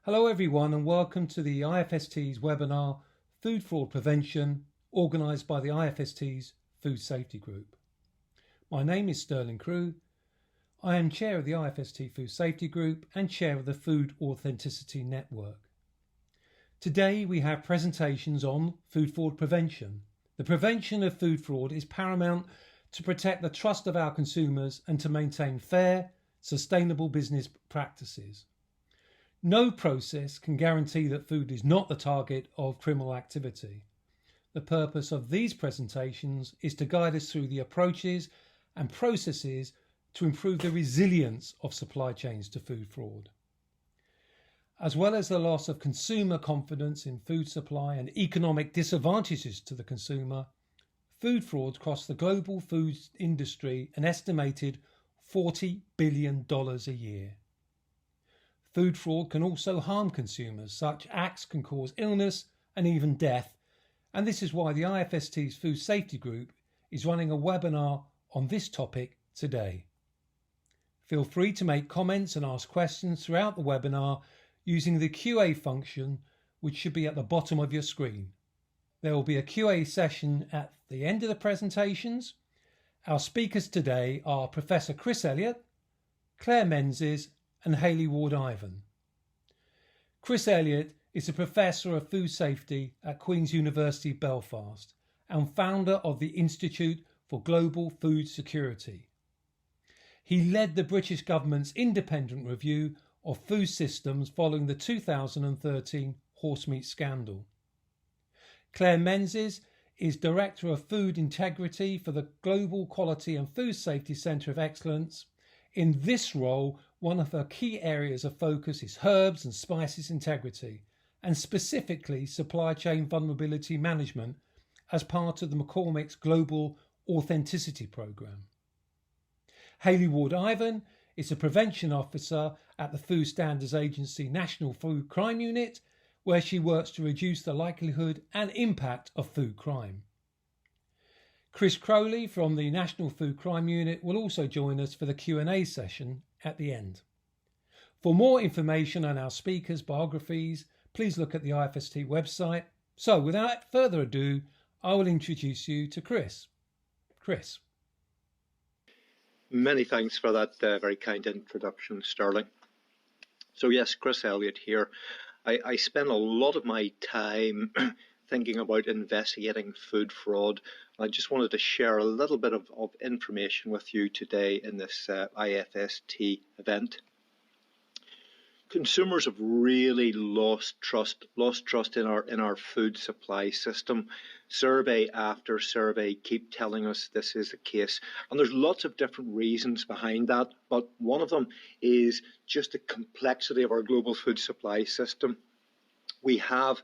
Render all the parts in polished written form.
Hello everyone and welcome to the IFST's webinar, Food Fraud Prevention, organised by the IFST's Food Safety Group. My name is Sterling Crew. I am Chair of the IFST Food Safety Group and Chair of the Food Authenticity Network. Today we have presentations on food fraud prevention. The prevention of food fraud is paramount to protect the trust of our consumers and to maintain fair, sustainable business practices. No process can guarantee that food is not the target of criminal activity. The purpose of these presentations is to guide us through the approaches and processes to improve the resilience of supply chains to food fraud. As well as the loss of consumer confidence in food supply and economic disadvantages to the consumer, food fraud costs the global food industry an estimated $40 billion a year. Food fraud can also harm consumers. Such acts can cause illness and even death, and this is why the IFST's Food Safety Group is running a webinar on this topic today. Feel free to make comments and ask questions throughout the webinar using the QA function, which should be at the bottom of your screen. There will be a QA session at the end of the presentations. Our speakers today are Professor Chris Elliot, Clare Menezes, and Hayley Ward-Ivan. Chris Elliot is a Professor of Food Safety at Queen's University, Belfast, and founder of the Institute for Global Food Security. He led the British government's independent review of food systems following the 2013 horsemeat scandal. Clare Menezes is Director of Food Integrity for the Global Quality and Food Safety Centre of Excellence. In this role, one of her key areas of focus is herbs and spices integrity, and specifically supply chain vulnerability management as part of the McCormick's Global Authenticity Programme. Hayley Ward-Ivan is a Prevention Officer at the Food Standards Agency National Food Crime Unit, where she works to reduce the likelihood and impact of food crime. Chris Crowley from the National Food Crime Unit will also join us for the Q&A session at the end. For more information on our speakers' biographies, please look at the IFST website. So without further ado, I will introduce you to Chris. Chris. Many thanks for that very kind introduction, Sterling. So yes, Chris Elliot here. I spend a lot of my time thinking about investigating food fraud. I just wanted to share a little bit of information with you today in this IFST event. Consumers have really lost trust in our food supply system. Survey after survey keep telling us this is the case, and there's lots of different reasons behind that, but one of them is just the complexity of our global food supply system. We have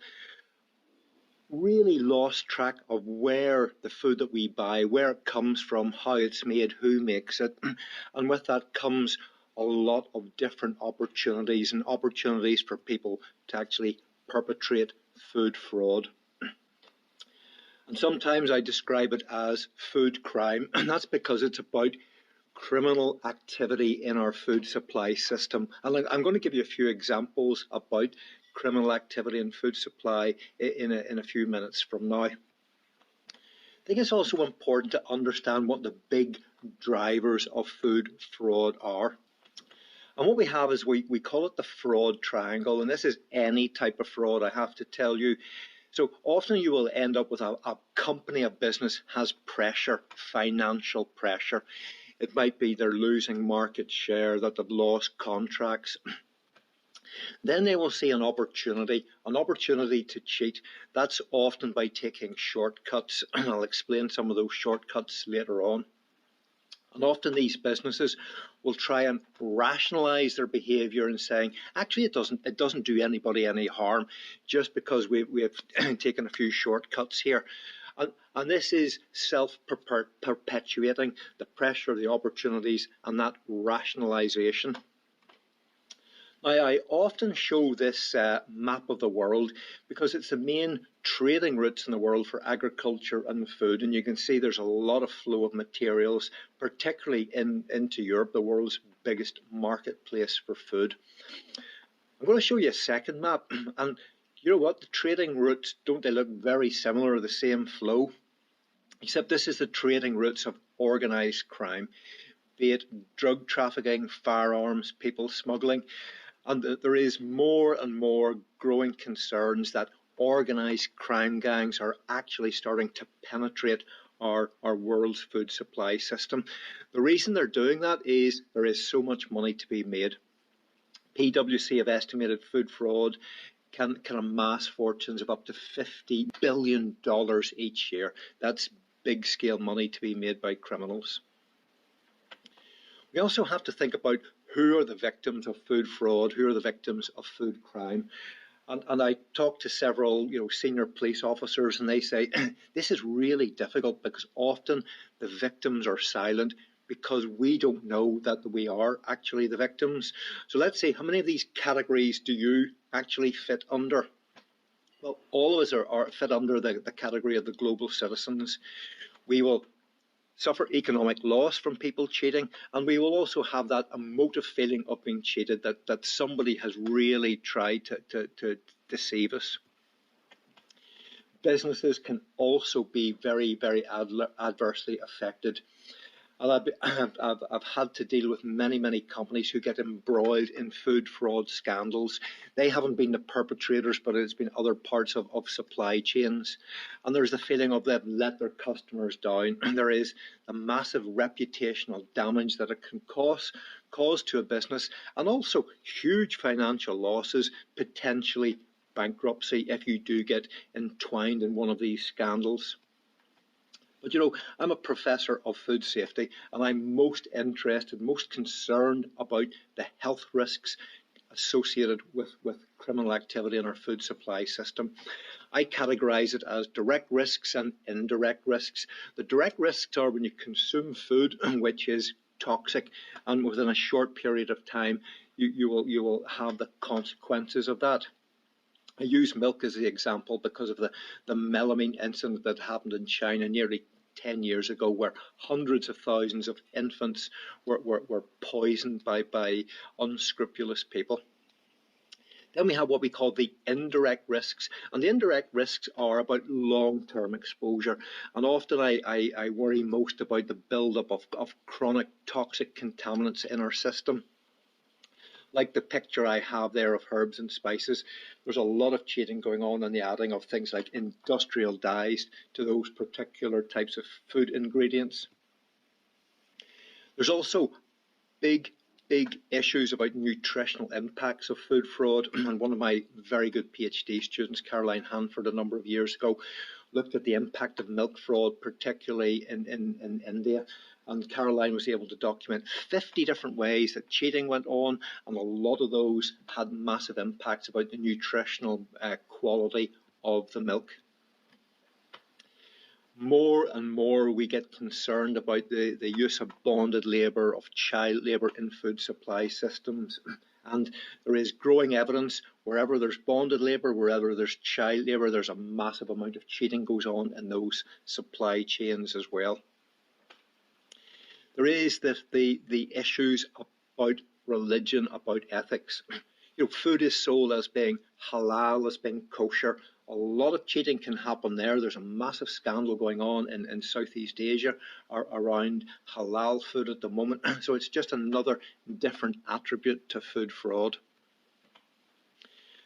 really lost track of where the food that we buy, where it comes from, how it's made, who makes it, and with that comes a lot of different opportunities and opportunities for people to actually perpetrate food fraud. And sometimes I describe it as food crime, and that's because it's about criminal activity in our food supply system. And I'm going to give you a few examples about criminal activity in food supply in a few minutes from now. I think it's also important to understand what the big drivers of food fraud are. And what we have is we call it the fraud triangle, and this is any type of fraud, I have to tell you. So often you will end up with a company, a business has pressure, financial pressure. It might be they're losing market share, that they've lost contracts. Then they will see an opportunity to cheat. That's often by taking shortcuts, and I'll explain some of those shortcuts later on. And often these businesses will try and rationalize their behavior and saying, actually, it doesn't do anybody any harm just because we have taken a few shortcuts here. And this is self-perpetuating, the pressure, the opportunities, and that rationalization. Now, I often show this map of the world because it's the main trading routes in the world for agriculture and food, and you can see there's a lot of flow of materials, particularly into Europe, the world's biggest marketplace for food. I'm going to show you a second map, and you know what? The trading routes, don't they look very similar, the same flow? Except this is the trading routes of organised crime, be it drug trafficking, firearms, people smuggling. And there is more and more growing concerns that organised crime gangs are actually starting to penetrate our world's food supply system. The reason they're doing that is there is so much money to be made. PwC have estimated food fraud can amass fortunes of up to $50 billion each year. That's big scale money to be made by criminals. We also have to think about who are the victims of food fraud, who are the victims of food crime. And I talked to several senior police officers, and they say this is really difficult because often the victims are silent because we don't know that we are actually the victims. So let's say, how many of these categories do you actually fit under? Well, all of us are fit under the category of the global citizens. We will suffer economic loss from people cheating, and we will also have that emotive feeling of being cheated, that somebody has really tried to deceive us. Businesses can also be very, very adversely affected. And I've had to deal with many companies who get embroiled in food fraud scandals. They haven't been the perpetrators, but it's been other parts of supply chains. And there's the feeling of they've let their customers down. And there is a massive reputational damage that it can cause to a business, and also huge financial losses, potentially bankruptcy if you do get entwined in one of these scandals. But I'm a professor of food safety, and I'm most interested, most concerned about the health risks associated with criminal activity in our food supply system. I categorise it as direct risks and indirect risks. The direct risks are when you consume food which is toxic, and within a short period of time you will have the consequences of that. I use milk as the example because of the melamine incident that happened in China nearly 10 years ago, where hundreds of thousands of infants were poisoned by unscrupulous people. Then we have what we call the indirect risks, and the indirect risks are about long-term exposure, and often I worry most about the build-up of chronic toxic contaminants in our system. Like the picture I have there of herbs and spices, there's a lot of cheating going on in the adding of things like industrial dyes to those particular types of food ingredients. There's also big issues about nutritional impacts of food fraud. And one of my very good PhD students, Caroline Hanford, a number of years ago, looked at the impact of milk fraud, particularly in India. And Caroline was able to document 50 different ways that cheating went on, and a lot of those had massive impacts about the nutritional quality of the milk. More and more we get concerned about the use of bonded labour, of child labour in food supply systems. And there is growing evidence wherever there's bonded labour, wherever there's child labour, there's a massive amount of cheating goes on in those supply chains as well. There is the issues about religion, about ethics. Food is sold as being halal, as being kosher. A lot of cheating can happen there. There's a massive scandal going on in Southeast Asia around halal food at the moment. So it's just another different attribute to food fraud.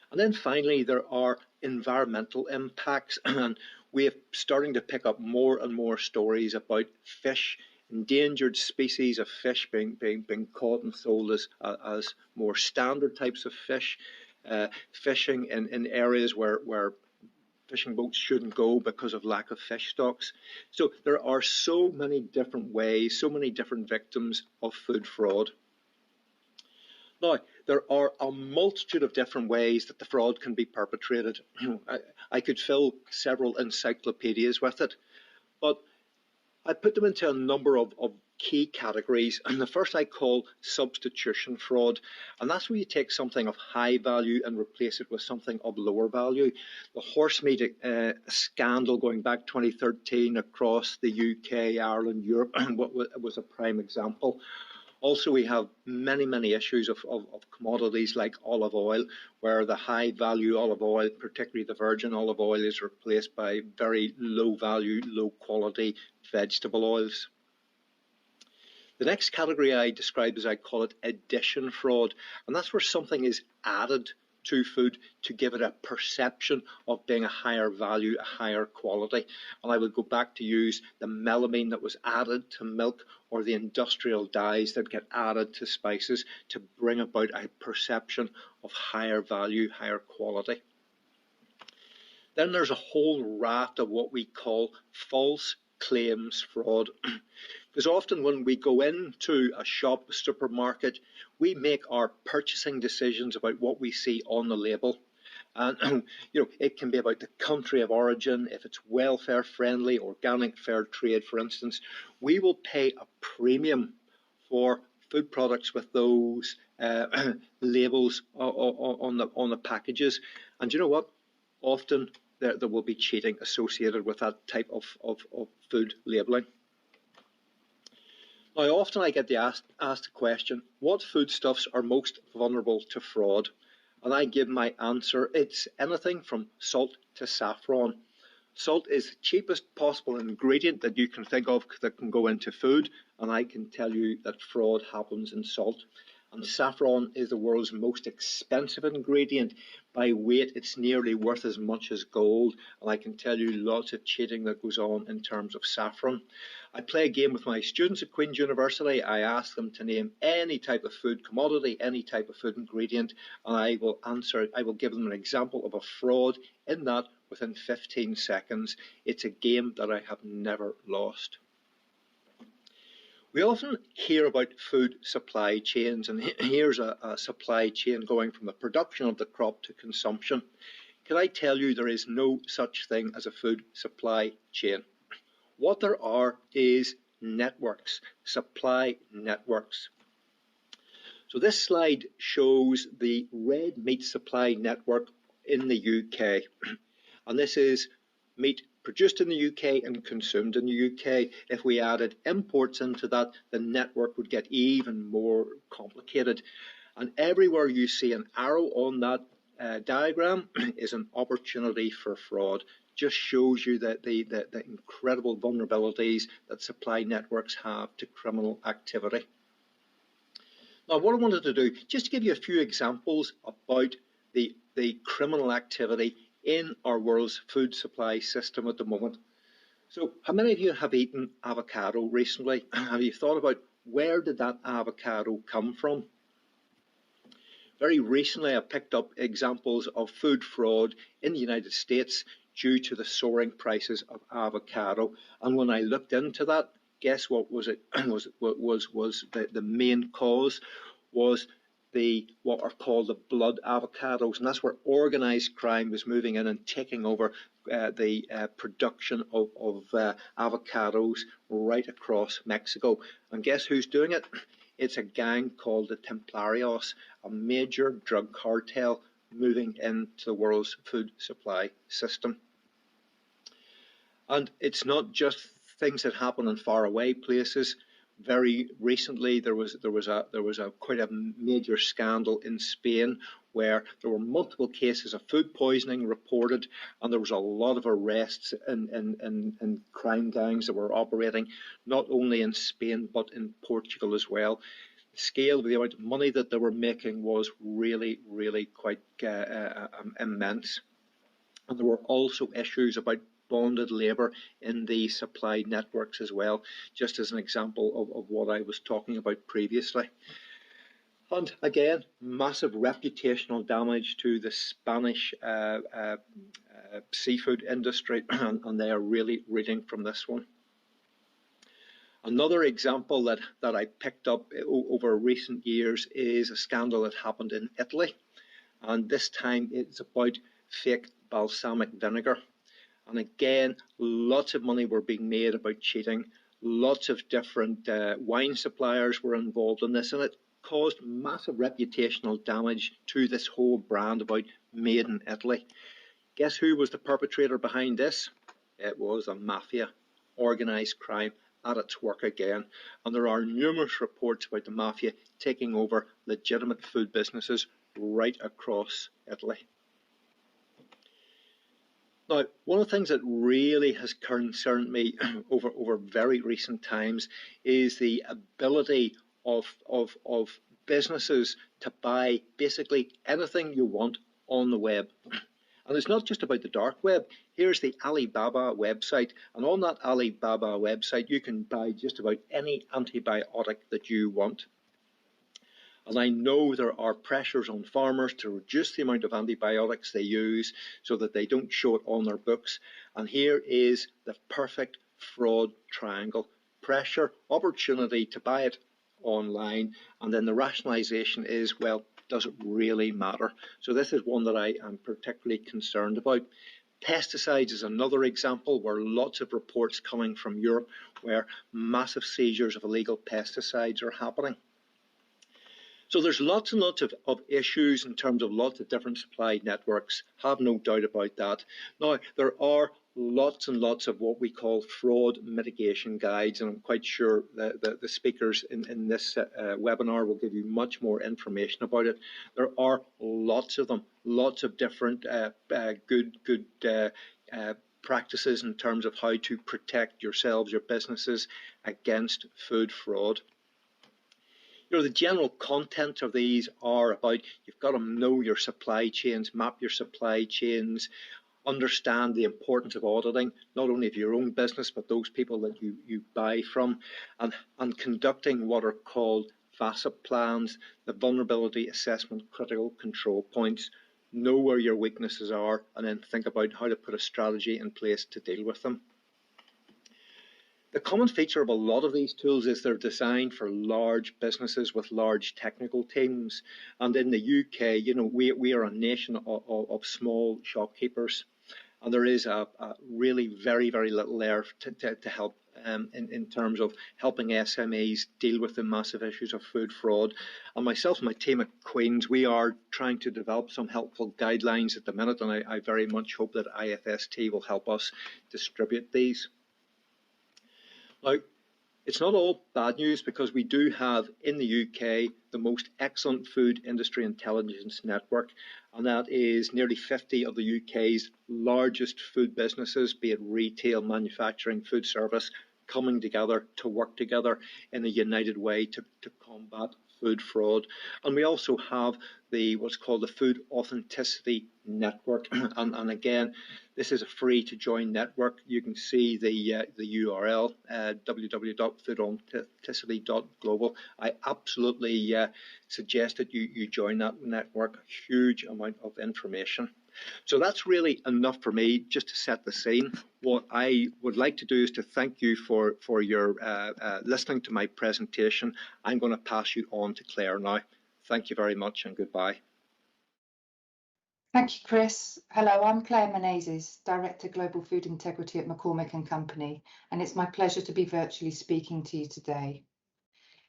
And then finally, there are environmental impacts. And we are starting to pick up more and more stories about fish, endangered species of fish being caught and sold as more standard types of fish, fishing in areas where fishing boats shouldn't go because of lack of fish stocks. So there are so many different ways, so many different victims of food fraud. Now, there are a multitude of different ways that the fraud can be perpetrated. I could fill several encyclopedias with it, but I put them into a number of key categories, and the first I call substitution fraud, and that's where you take something of high value and replace it with something of lower value. The horse meat scandal going back 2013 across the UK, Ireland, Europe, what was a prime example Also, we have many issues of commodities like olive oil, where the high value olive oil, particularly the virgin olive oil, is replaced by very low value, low quality vegetable oils. The next category I describe is, I call it addition fraud, and that's where something is added to food to give it a perception of being a higher value, a higher quality. And I would go back to use the melamine that was added to milk, or the industrial dyes that get added to spices to bring about a perception of higher value, higher quality. Then there's a whole raft of what we call false claims fraud. Because often when we go into a shop, a supermarket, we make our purchasing decisions about what we see on the label. And it can be about the country of origin. If it's welfare friendly, organic, fair trade, for instance, we will pay a premium for food products with those labels on the packages. And you know what? Often there will be cheating associated with that type of food labelling. Now, often I get asked the question, what foodstuffs are most vulnerable to fraud? And I give my answer, it's anything from salt to saffron. Salt is the cheapest possible ingredient that you can think of that can go into food, and I can tell you that fraud happens in salt. And saffron is the world's most expensive ingredient. By weight, it's nearly worth as much as gold, and I can tell you lots of cheating that goes on in terms of saffron. I play a game with my students at Queen's University. I ask them to name any type of food commodity, any type of food ingredient, and I will give them an example of a fraud in that within 15 seconds. It's a game that I have never lost. We often hear about food supply chains, and here's a supply chain going from the production of the crop to consumption. Can I tell you there is no such thing as a food supply chain? What there are is networks, supply networks. So this slide shows the red meat supply network in the UK. And this is meat produced in the UK and consumed in the UK. If we added imports into that, the network would get even more complicated. And everywhere you see an arrow on that diagram is an opportunity for fraud. Just shows you that the incredible vulnerabilities that supply networks have to criminal activity. Now, what I wanted to do, just to give you a few examples about the criminal activity in our world's food supply system at the moment. So, how many of you have eaten avocado recently? Have you thought about where did that avocado come from? Very recently, I picked up examples of food fraud in the United States due to the soaring prices of avocado. And when I looked into that, guess what was it? was the main cause was what are called the blood avocados, and that's where organised crime was moving in and taking over the production of avocados right across Mexico. And guess who's doing it? It's a gang called the Templarios, a major drug cartel moving into the world's food supply system. And it's not just things that happen in faraway places. Very recently, there was quite a major scandal in Spain where there were multiple cases of food poisoning reported, and there was a lot of arrests in crime gangs that were operating not only in Spain but in Portugal as well. The scale of the amount of money that they were making was really quite immense, and there were also issues about bonded labour in the supply networks as well, just as an example of what I was talking about previously. And again, massive reputational damage to the Spanish seafood industry, and they are really reading from this one. Another example that I picked up over recent years is a scandal that happened in Italy, and this time it's about fake balsamic vinegar. And again, lots of money were being made about cheating. Lots of different wine suppliers were involved in this, and it caused massive reputational damage to this whole brand about made in Italy. Guess who was the perpetrator behind this? It was a mafia, organised crime, at its work again, and there are numerous reports about the mafia taking over legitimate food businesses right across Italy. Now, one of the things that really has concerned me over very recent times is the ability of businesses to buy basically anything you want on the web. And it's not just about the dark web. Here's the Alibaba website, and on that Alibaba website you can buy just about any antibiotic that you want. And I know there are pressures on farmers to reduce the amount of antibiotics they use so that they don't show it on their books. And here is the perfect fraud triangle: pressure, opportunity to buy it online, and then the rationalization is, well, does it really matter? So this is one that I am particularly concerned about. Pesticides is another example where lots of reports coming from Europe where massive seizures of illegal pesticides are happening. So there's lots and lots of issues in terms of lots of different supply networks, have no doubt about that. Now, there are lots and lots of what we call fraud mitigation guides, and I'm quite sure that the speakers in this webinar will give you much more information about it. There are lots of them, lots of different good practices in terms of how to protect yourselves, your businesses, against food fraud. You know, the general content of these are about, you've got to know your supply chains, map your supply chains, understand the importance of auditing, not only of your own business, but those people that you buy from, and conducting what are called VASIP plans, the vulnerability assessment critical control points. Know where your weaknesses are, and then think about how to put a strategy in place to deal with them. The common feature of a lot of these tools is they're designed for large businesses with large technical teams. And in the UK, you know, we are a nation of small shopkeepers, and there is a really very little there to help in terms of helping SMEs deal with the massive issues of food fraud. And myself and my team at Queen's, we are trying to develop some helpful guidelines at the minute, and I very much hope that IFST will help us distribute these. Now, it's not all bad news, because we do have in the UK the most excellent food industry intelligence network, and that is nearly 50 of the UK's largest food businesses, be it retail, manufacturing, food service, coming together to work together in a united way to combat food fraud. And we also have what's called the Food Authenticity Network, and again, this is a free to join network. You can see the URL, www.foodauthenticity.global. I absolutely suggest that you join that network. A huge amount of information. So that's really enough for me, just to set the scene. What I would like to do is to thank you for your listening to my presentation. I'm going to pass you on to Clare now. Thank you very much, and goodbye. Thank you, Chris. Hello, I'm Clare Menezes, Director Global Food Integrity at McCormick & Company, and it's my pleasure to be virtually speaking to you today.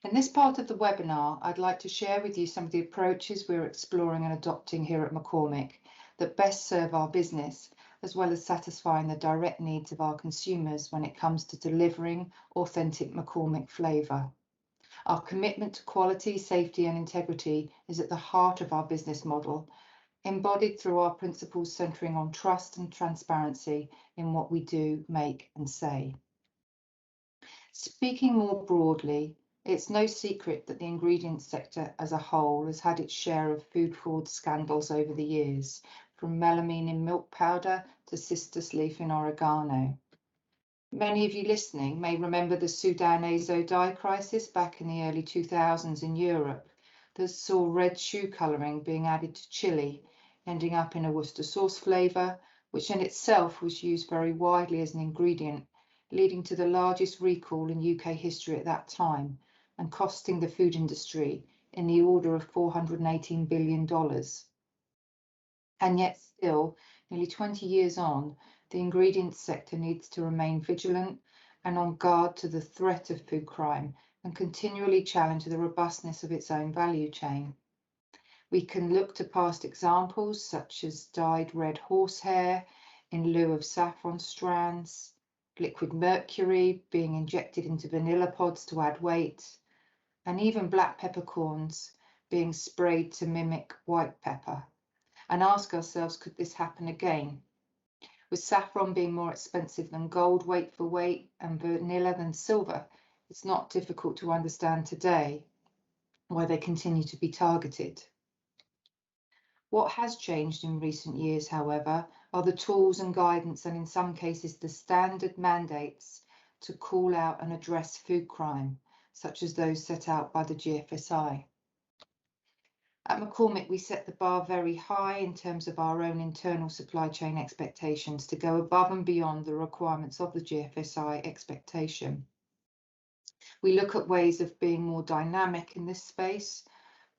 In this part of the webinar, I'd like to share with you some of the approaches we're exploring and adopting here at McCormick that best serve our business, as well as satisfying the direct needs of our consumers when it comes to delivering authentic McCormick flavour. Our commitment to quality, safety and integrity is at the heart of our business model, embodied through our principles centering on trust and transparency in what we do, make and say. Speaking more broadly, it's no secret that the ingredients sector as a whole has had its share of food fraud scandals over the years, from melamine in milk powder to cistus leaf in oregano. Many of you listening may remember the Sudan azo dye crisis back in the early 2000s in Europe that saw red shoe colouring being added to chili, ending up in a Worcester sauce flavour, which in itself was used very widely as an ingredient, leading to the largest recall in UK history at that time and costing the food industry in the order of $418 billion. And yet still, nearly 20 years on, the ingredients sector needs to remain vigilant and on guard to the threat of food crime and continually challenge the robustness of its own value chain. We can look to past examples such as dyed red horsehair in lieu of saffron strands, liquid mercury being injected into vanilla pods to add weight, and even black peppercorns being sprayed to mimic white pepper, and ask ourselves, could this happen again? With saffron being more expensive than gold weight for weight and vanilla than silver, it's not difficult to understand today why they continue to be targeted. What has changed in recent years, however, are the tools and guidance, and in some cases the standard mandates to call out and address food crime, such as those set out by the GFSI. At McCormick, we set the bar very high in terms of our own internal supply chain expectations to go above and beyond the requirements of the GFSI expectation. We look at ways of being more dynamic in this space,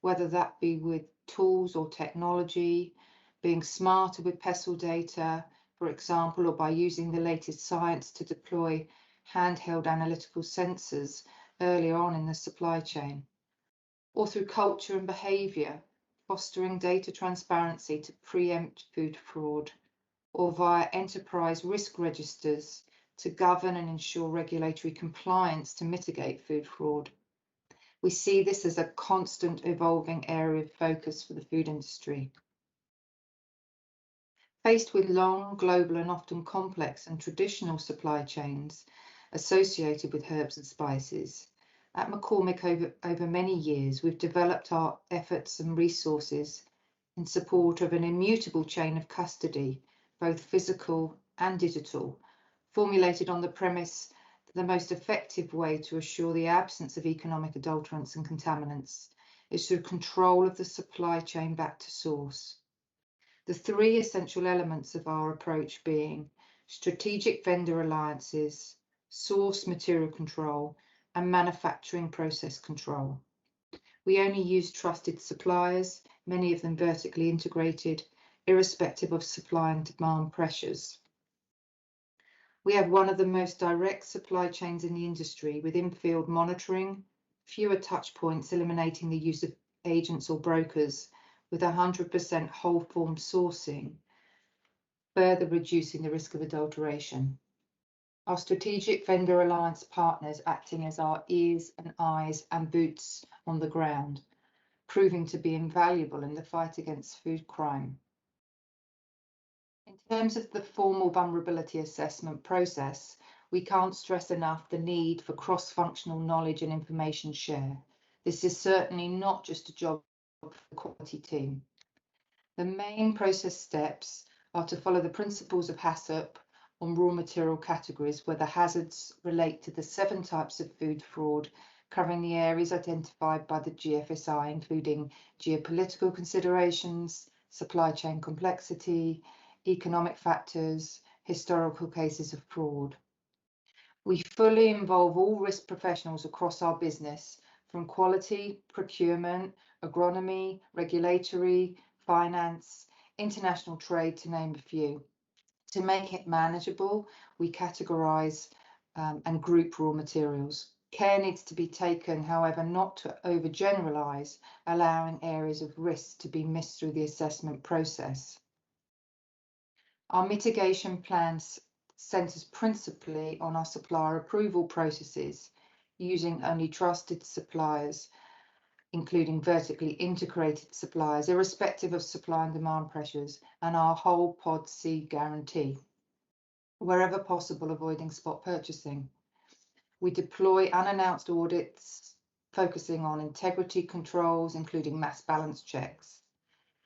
whether that be with tools or technology, being smarter with pestle data, for example, or by using the latest science to deploy handheld analytical sensors earlier on in the supply chain, or through culture and behaviour, fostering data transparency to preempt food fraud, or via enterprise risk registers to govern and ensure regulatory compliance to mitigate food fraud. We see this as a constant evolving area of focus for the food industry. Faced with long, global and often complex and traditional supply chains associated with herbs and spices, at McCormick over many years, we've developed our efforts and resources in support of an immutable chain of custody, both physical and digital, formulated on the premise that the most effective way to assure the absence of economic adulterants and contaminants is through control of the supply chain back to source. The three essential elements of our approach being strategic vendor alliances, source material control, and manufacturing process control. We only use trusted suppliers, many of them vertically integrated, irrespective of supply and demand pressures. We have one of the most direct supply chains in the industry, with in-field monitoring, fewer touch points, eliminating the use of agents or brokers, with 100% whole form sourcing, further reducing the risk of adulteration. Our strategic vendor alliance partners acting as our ears and eyes and boots on the ground, proving to be invaluable in the fight against food crime. In terms of the formal vulnerability assessment process, we can't stress enough the need for cross-functional knowledge and information share. This is certainly not just a job for the quality team. The main process steps are to follow the principles of HACCP on raw material categories, where the hazards relate to the 7 types of food fraud, covering the areas identified by the GFSI, including geopolitical considerations, supply chain complexity, economic factors, historical cases of fraud. We fully involve all risk professionals across our business, from quality, procurement, agronomy, regulatory, finance, international trade, to name a few. To make it manageable, we categorise and group raw materials. Care needs to be taken, however, not to overgeneralise, allowing areas of risk to be missed through the assessment process. Our mitigation plans centres principally on our supplier approval processes, using only trusted suppliers, including vertically integrated suppliers, irrespective of supply and demand pressures, and our whole pod C guarantee. Wherever possible, avoiding spot purchasing. We deploy unannounced audits, focusing on integrity controls, including mass balance checks.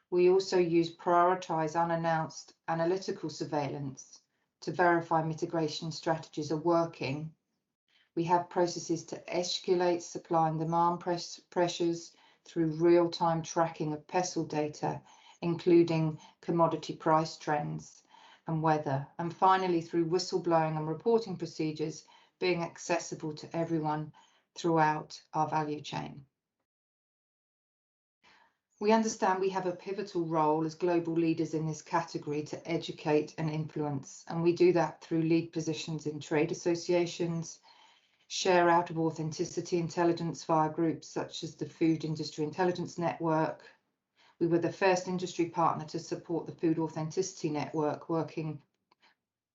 We also use prioritised unannounced analytical surveillance to verify mitigation strategies are working. We have processes to escalate supply and demand pressures through real-time tracking of pestle data, including commodity price trends and weather. And finally, through whistleblowing and reporting procedures being accessible to everyone throughout our value chain. We understand we have a pivotal role as global leaders in this category to educate and influence, and we do that through lead positions in trade associations, share out of authenticity intelligence via groups such as the Food Industry Intelligence Network. We were the first industry partner to support the Food Authenticity Network, working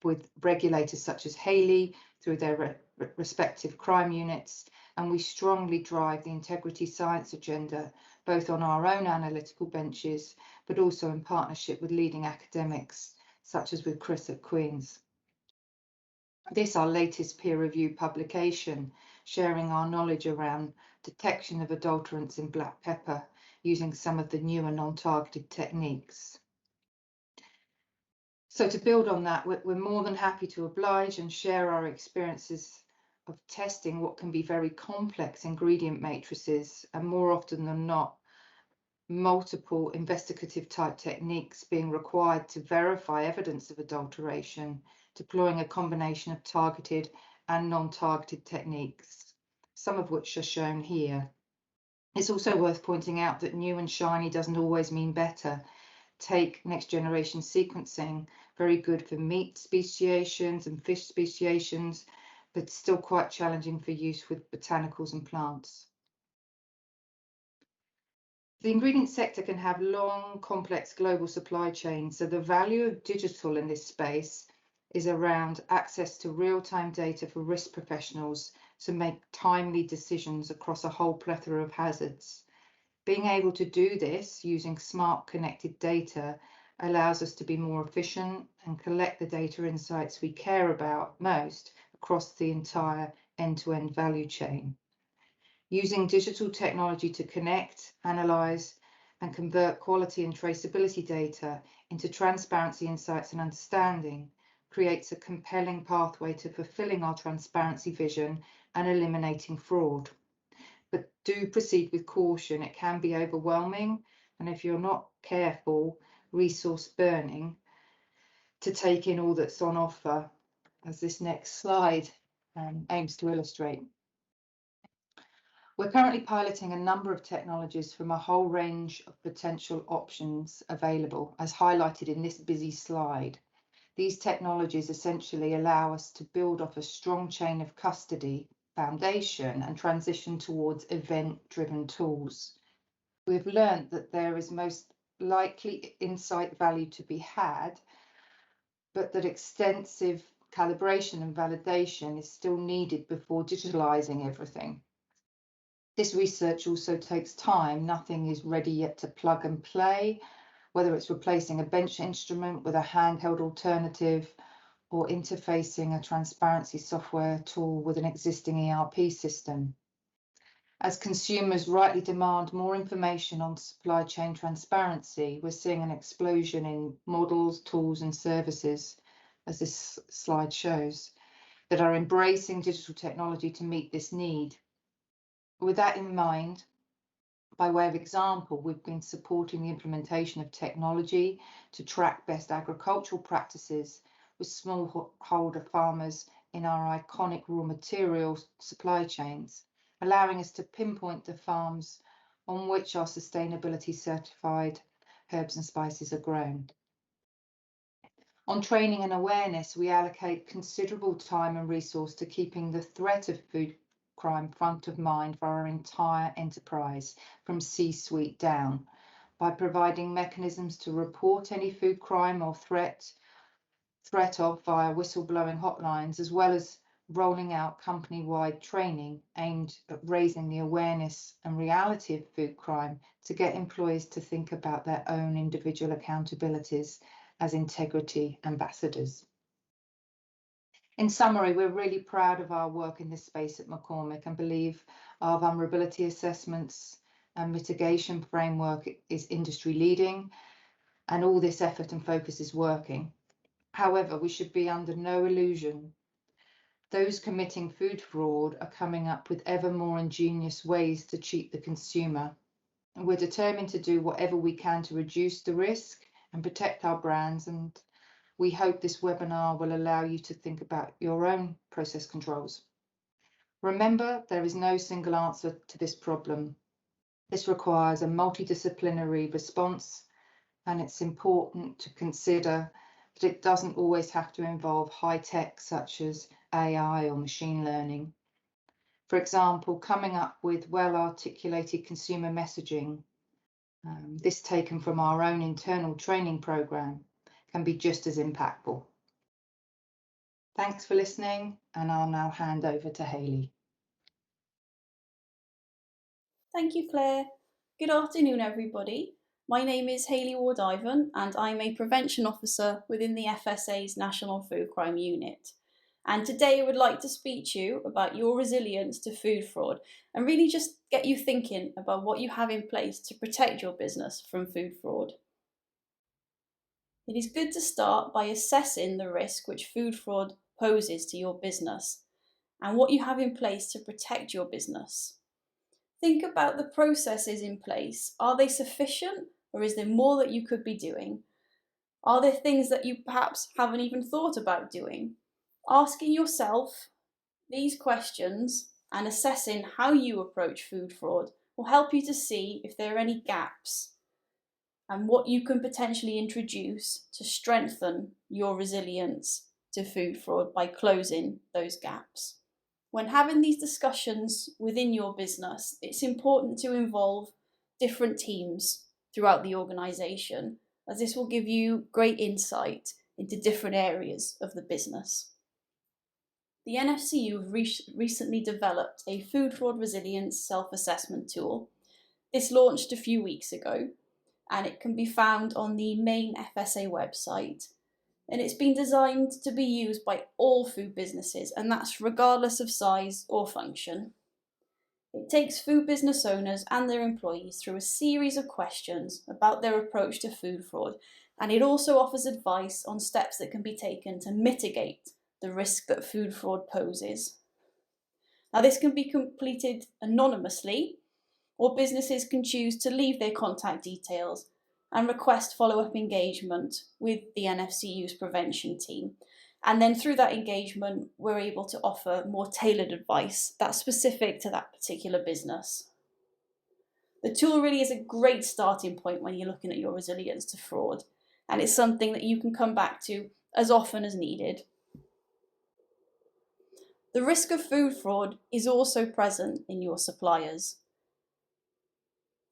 with regulators such as Hayley through their respective crime units, and we strongly drive the integrity science agenda, both on our own analytical benches, but also in partnership with leading academics, such as with Chris at Queen's. This, our latest peer-reviewed publication, sharing our knowledge around detection of adulterants in black pepper using some of the newer non-targeted techniques. So to build on that, we're more than happy to oblige and share our experiences of testing what can be very complex ingredient matrices, and more often than not, multiple investigative type techniques being required to verify evidence of adulteration, deploying a combination of targeted and non-targeted techniques, some of which are shown here. It's also worth pointing out that new and shiny doesn't always mean better. Take next generation sequencing, very good for meat speciations and fish speciations, but still quite challenging for use with botanicals and plants. The ingredient sector can have long, complex global supply chains, so the value of digital in this space is around access to real-time data for risk professionals to make timely decisions across a whole plethora of hazards. Being able to do this using smart connected data allows us to be more efficient and collect the data insights we care about most across the entire end-to-end value chain. Using digital technology to connect, analyse and convert quality and traceability data into transparency, insights and understanding creates a compelling pathway to fulfilling our transparency vision and eliminating fraud. But do proceed with caution. It can be overwhelming, and if you're not careful, resource burning to take in all that's on offer, as this next slide aims to illustrate. We're currently piloting a number of technologies from a whole range of potential options available, as highlighted in this busy slide. These technologies essentially allow us to build off a strong chain of custody foundation and transition towards event-driven tools. We've learned that there is most likely insight value to be had, but that extensive calibration and validation is still needed before digitalizing everything. This research also takes time. Nothing is ready yet to plug and play, whether it's replacing a bench instrument with a handheld alternative or interfacing a transparency software tool with an existing ERP system. As consumers rightly demand more information on supply chain transparency, we're seeing an explosion in models, tools and services, as this slide shows, that are embracing digital technology to meet this need. With that in mind, by way of example, we've been supporting the implementation of technology to track best agricultural practices with smallholder farmers in our iconic raw materials supply chains, allowing us to pinpoint the farms on which our sustainability certified herbs and spices are grown. On training and awareness, we allocate considerable time and resource to keeping the threat of food crime front of mind for our entire enterprise from C-suite down, by providing mechanisms to report any food crime or threat of via whistleblowing hotlines, as well as rolling out company-wide training aimed at raising the awareness and reality of food crime to get employees to think about their own individual accountabilities as integrity ambassadors. In summary, we're really proud of our work in this space at McCormick and believe our vulnerability assessments and mitigation framework is industry leading, and all this effort and focus is working. However, we should be under no illusion. Those committing food fraud are coming up with ever more ingenious ways to cheat the consumer. And we're determined to do whatever we can to reduce the risk and protect our brands, and we hope this webinar will allow you to think about your own process controls. Remember, there is no single answer to this problem. This requires a multidisciplinary response, and it's important to consider that it doesn't always have to involve high tech such as AI or machine learning. For example, coming up with well-articulated consumer messaging, this taken from our own internal training program, can be just as impactful. Thanks for listening, and I'll now hand over to Hayley. Thank you, Claire. Good afternoon, everybody. My name is Hayley Ward-Ivan, and I'm a Prevention Officer within the FSA's National Food Crime Unit. And today I would like to speak to you about your resilience to food fraud and really just get you thinking about what you have in place to protect your business from food fraud. It is good to start by assessing the risk which food fraud poses to your business and what you have in place to protect your business. Think about the processes in place. Are they sufficient, or is there more that you could be doing? Are there things that you perhaps haven't even thought about doing? Asking yourself these questions and assessing how you approach food fraud will help you to see if there are any gaps and what you can potentially introduce to strengthen your resilience to food fraud by closing those gaps. When having these discussions within your business, it's important to involve different teams throughout the organisation, as this will give you great insight into different areas of the business. The NFCU have recently developed a food fraud resilience self-assessment tool. This launched a few weeks ago, and it can be found on the main FSA website. And it's been designed to be used by all food businesses, and that's regardless of size or function. It takes food business owners and their employees through a series of questions about their approach to food fraud, and it also offers advice on steps that can be taken to mitigate the risk that food fraud poses. Now, this can be completed anonymously, or businesses can choose to leave their contact details and request follow-up engagement with the NFCU's prevention team. And then through that engagement, we're able to offer more tailored advice that's specific to that particular business. The tool really is a great starting point when you're looking at your resilience to fraud, and it's something that you can come back to as often as needed. The risk of food fraud is also present in your suppliers.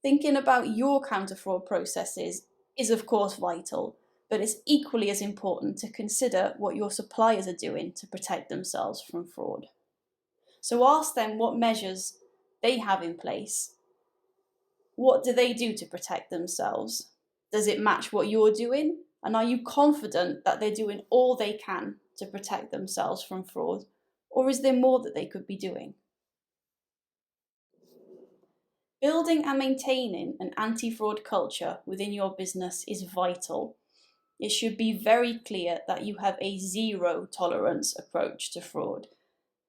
Thinking about your counter-fraud processes is of course vital, but it's equally as important to consider what your suppliers are doing to protect themselves from fraud. So ask them what measures they have in place. What do they do to protect themselves? Does it match what you're doing? And are you confident that they're doing all they can to protect themselves from fraud? Or is there more that they could be doing? Building and maintaining an anti-fraud culture within your business is vital. It should be very clear that you have a zero tolerance approach to fraud,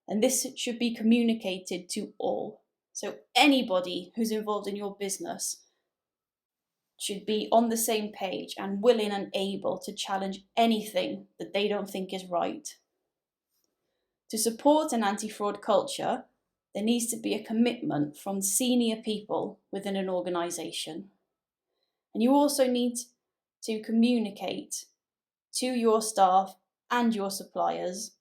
and this should be communicated to all. So anybody who's involved in your business should be on the same page and willing and able to challenge anything that they don't think is right. To support an anti-fraud culture, there needs to be a commitment from senior people within an organisation. And you also need to communicate to your staff and your suppliers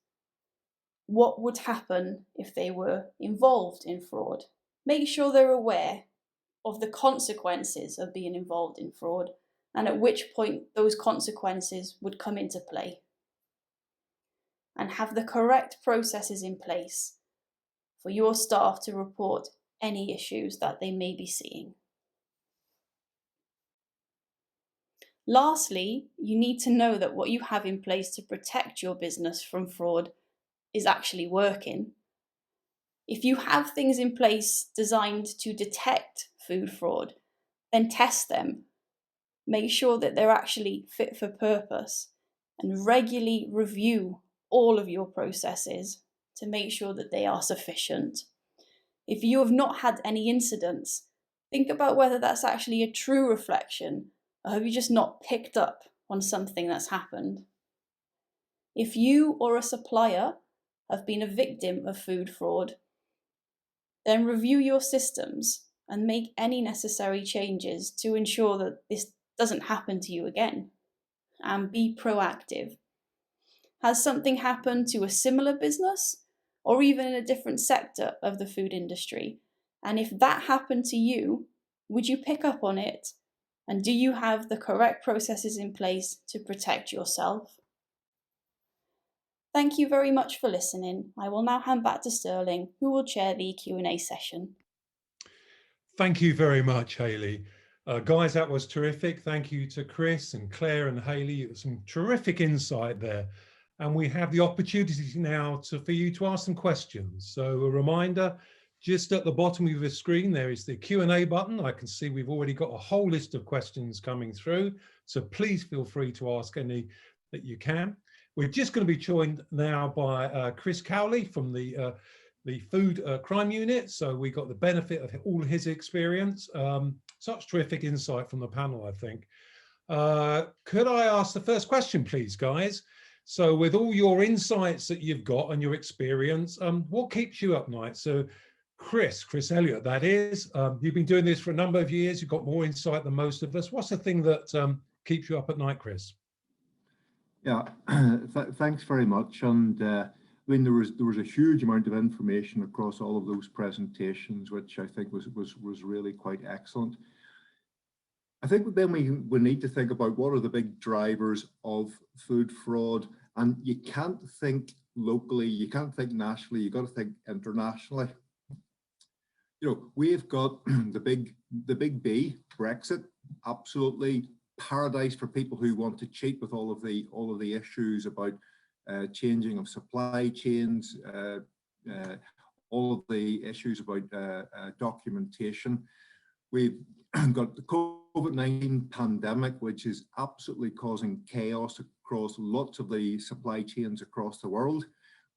what would happen if they were involved in fraud. Make sure they're aware of the consequences of being involved in fraud and at which point those consequences would come into play. And have the correct processes in place for your staff to report any issues that they may be seeing. Lastly, you need to know that what you have in place to protect your business from fraud is actually working. If you have things in place designed to detect food fraud, then test them. Make sure that they're actually fit for purpose and regularly review all of your processes to make sure that they are sufficient. If you have not had any incidents, think about whether that's actually a true reflection, or have you just not picked up on something that's happened? If you or a supplier have been a victim of food fraud, then review your systems and make any necessary changes to ensure that this doesn't happen to you again. And be proactive. Has something happened to a similar business or even in a different sector of the food industry? And if that happened to you, would you pick up on it? And do you have the correct processes in place to protect yourself? Thank you very much for listening. I will now hand back to Sterling, who will chair the Q&A session. Thank you very much, Hayley. Guys, that was terrific. Thank you to Chris and Claire and Hayley. Some terrific insight there. And we have the opportunity now for you to ask some questions. So a reminder, just at the bottom of the screen, there is the Q&A button. I can see we've already got a whole list of questions coming through. So please feel free to ask any that you can. We're just going to be joined now by Chris Cowley from the food crime unit. So we got the benefit of all his experience. Such terrific insight from the panel, I think. Could I ask the first question, please, guys? So with all your insights that you've got and your experience, what keeps you up night? So Chris Elliot, that is, you've been doing this for a number of years. You've got more insight than most of us. What's the thing that keeps you up at night, Chris? Yeah, thanks very much. And I mean, there was a huge amount of information across all of those presentations, which I think was really quite excellent. I think then we need to think about what are the big drivers of food fraud, and you can't think locally, you can't think nationally, you got to think internationally. You know, we've got the big B, Brexit, absolutely paradise for people who want to cheat with all of the issues about changing of supply chains, all of the issues about documentation. We've got the COVID-19 pandemic, which is absolutely causing chaos across lots of the supply chains across the world.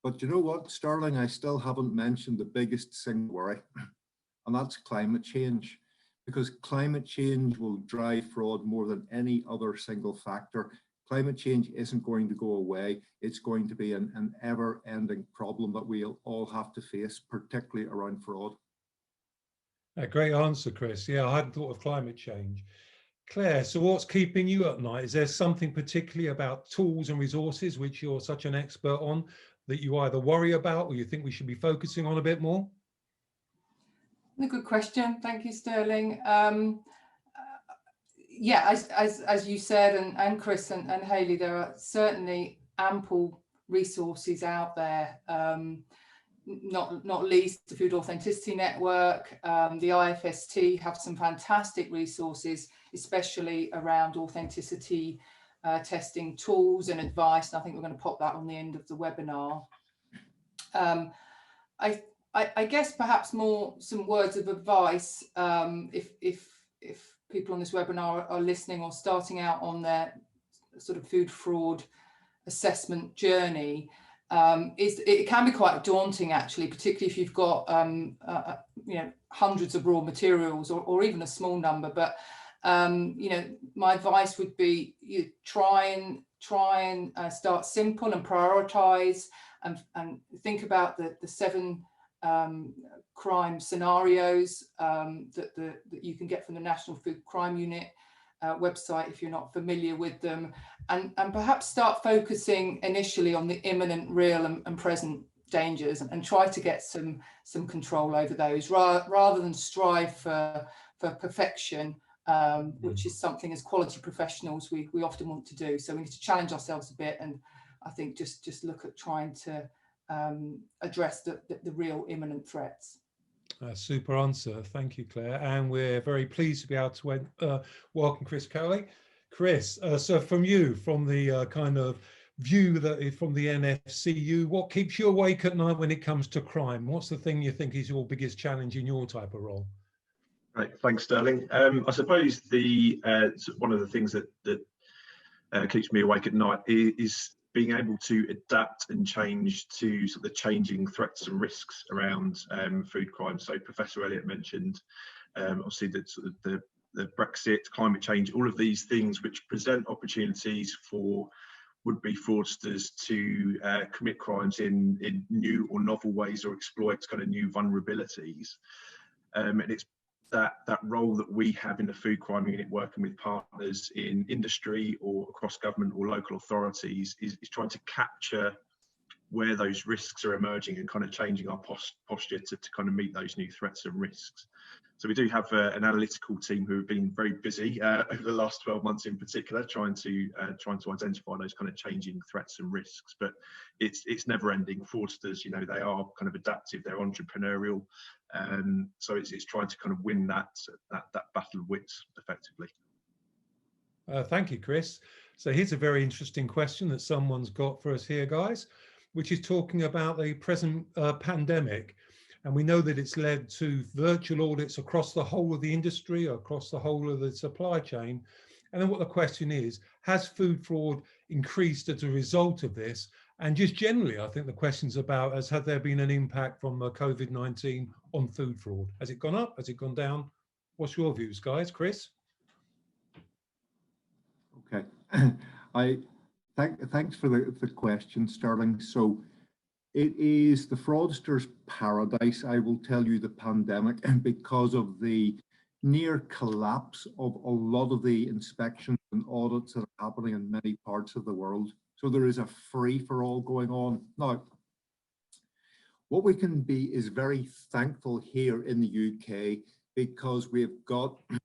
But you know what, Sterling, I still haven't mentioned the biggest single worry, and that's climate change. Because climate change will drive fraud more than any other single factor. Climate change isn't going to go away. It's going to be an ever-ending problem that we'll all have to face, particularly around fraud. A great answer, Chris. Yeah, I hadn't thought of climate change. Claire, so what's keeping you up night? Is there something particularly about tools and resources which you're such an expert on that you either worry about or you think we should be focusing on a bit more? A good question. Thank you, Sterling. Yeah, as you said, and Chris and Hayley, there are certainly ample resources out there, not least the Food Authenticity Network. The IFST have some fantastic resources, especially around authenticity testing tools and advice. And I think we're going to pop that on the end of the webinar. I guess perhaps some words of advice if people on this webinar are listening or starting out on their sort of food fraud assessment journey. It can be quite daunting, actually, particularly if you've got you know, hundreds of raw materials or even a small number. But you know, my advice would be you try and start simple and prioritize and think about the 7 crime scenarios that you can get from the National Food Crime Unit website if you're not familiar with them, and perhaps start focusing initially on the imminent, real and present dangers and try to get some control over those rather than strive for perfection, which is something as quality professionals we often want to do. So we need to challenge ourselves a bit, and I think just look at trying to address the real imminent threats. Super answer. Thank you, Claire. And we're very pleased to be able to welcome Chris Cowley. Chris, so from the kind of view that is from the NFCU, what keeps you awake at night when it comes to crime? What's the thing you think is your biggest challenge in your type of role? Right, thanks, Sterling. I suppose one of the things that keeps me awake at night is being able to adapt and change to sort of the changing threats and risks around food crime. So Professor Elliot mentioned obviously the Brexit, climate change, all of these things which present opportunities for would-be fraudsters to commit crimes in new or novel ways or exploit kind of new vulnerabilities. And it's that role that we have in the food crime unit, working with partners in industry or across government or local authorities, is trying to capture where those risks are emerging and kind of changing our posture to kind of meet those new threats and risks. So we do have an analytical team who have been very busy over the last 12 months in particular, trying to identify those kind of changing threats and risks. But it's never ending. Fraudsters, you know, they are kind of adaptive, they're entrepreneurial. So it's trying to kind of win that battle of wits effectively. Thank you, Chris. So here's a very interesting question that someone's got for us here, guys, which is talking about the present pandemic. And we know that it's led to virtual audits across the whole of the industry, across the whole of the supply chain. And then what the question is, has food fraud increased as a result of this? And just generally, I think the question's about, has there been an impact from COVID-19 on food fraud? Has it gone up? Has it gone down? What's your views, guys? Chris? Okay, thanks for the question, Sterling. So it is the fraudster's paradise, I will tell you, the pandemic, and because of the near collapse of a lot of the inspections and audits that are happening in many parts of the world. So there is a free-for-all going on. Now, what we can be is very thankful here in the UK because we've got the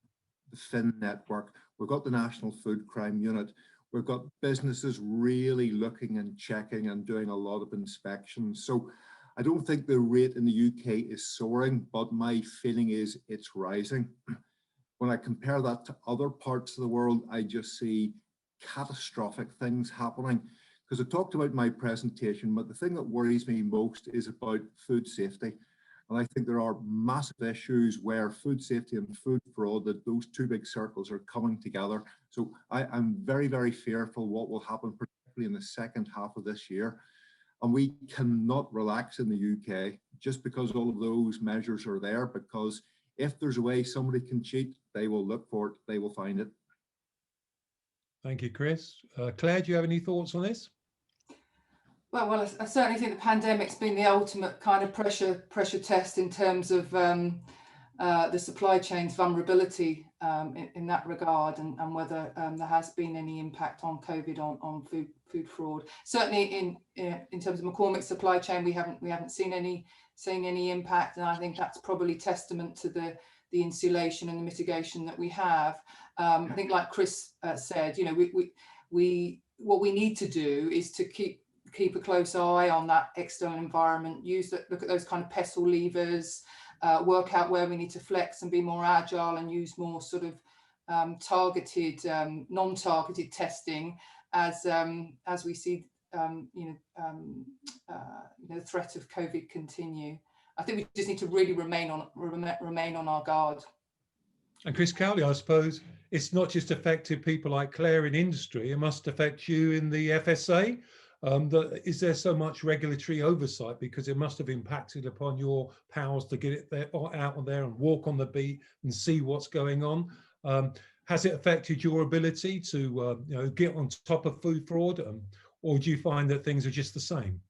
FIN network, we've got the National Food Crime Unit, we've got businesses really looking and checking and doing a lot of inspections. So I don't think the rate in the UK is soaring, but my feeling is it's rising. When I compare that to other parts of the world, I just see catastrophic things happening. Because I talked about my presentation, but the thing that worries me most is about food safety. And I think there are massive issues where food safety and food fraud, that those two big circles are coming together. So I'm very, very fearful what will happen, particularly in the second half of this year. And we cannot relax in the UK just because all of those measures are there, because if there's a way somebody can cheat, they will look for it, they will find it. Thank you, Chris. Claire, do you have any thoughts on this? Well, I certainly think the pandemic's been the ultimate kind of pressure test in terms of the supply chain's vulnerability in that regard, and whether there has been any impact on COVID on food fraud. Certainly in terms of McCormick's supply chain, we haven't seen any impact, and I think that's probably testament to the insulation and the mitigation that we have. I think, like Chris said, you know, what we need to do is to keep a close eye on that external environment, look at those kind of pestle levers, work out where we need to flex and be more agile, and use more sort of targeted, non-targeted testing as we see the threat of COVID continue. I think we just need to really remain on our guard. And Chris Cowley, I suppose it's not just affected people like Claire in industry, it must affect you in the FSA. Is there so much regulatory oversight, because it must have impacted upon your powers to get it there, out on there and walk on the beat and see what's going on? Has it affected your ability to get on top of food fraud, or do you find that things are just the same?